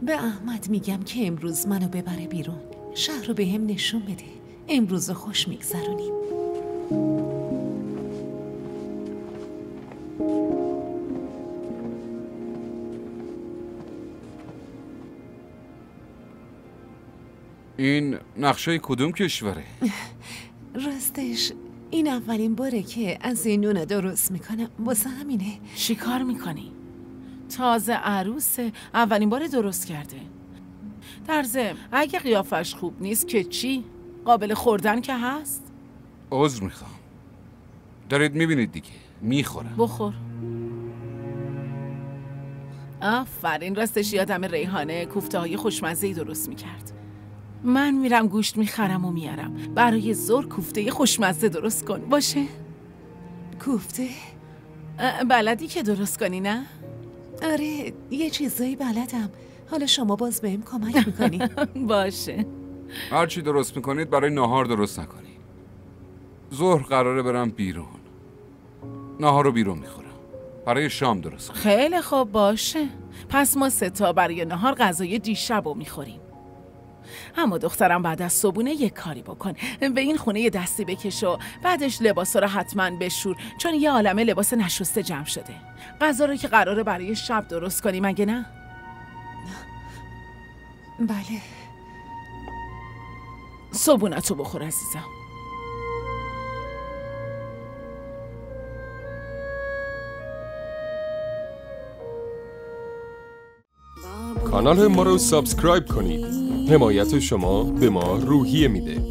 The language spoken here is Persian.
به احمد میگم که امروز منو ببره بیرون، شهر رو به هم نشون بده، امروز رو خوش میگذرونیم. این نقشه کدوم کشوره؟ راستش این اولین باره که از این نونه درست میکنم، واسه همینه. چی کار میکنی؟ تازه عروسه، اولین بار درست کرده. در ضمن اگه قیافش خوب نیست که چی؟ قابل خوردن که هست؟ عذر میخوام. دارید میبینید دیگه، میخورم. بخور. آفرین، راستش یادم ریحانه کوفته های خوشمزه‌ای درست میکرد. من میرم گوشت میخرم و میارم. برای ظهر کوفته خوشمزه درست کن، باشه؟ کوفته؟ بلدی که درست کنی نه؟ آره یه چیزایی بلدم. حالا شما باز بهم کمک میکنی. باشه. هر چی درست میکنید برای ناهار درست نکنید. ظهر قراره برم بیرون، ناهار رو بیرون میخورم. برای شام درست کنید. خیلی خوب، باشه. پس ما 3 تا برای ناهار غذای دیشب رو میخوریم. اما دخترم بعد از صبحونه یک کاری بکن، به این خونه یه دستی بکش و بعدش لباسا رو حتما بشور، چون یه عالمه لباس نشسته جمع شده. غذا رو که قراره برای شب درست کنی مگه نه؟ بله. صبحونتو بخور عزیزم. کانال ما رو سابسکرایب کنید. حمایت شما به ما روحیه میده.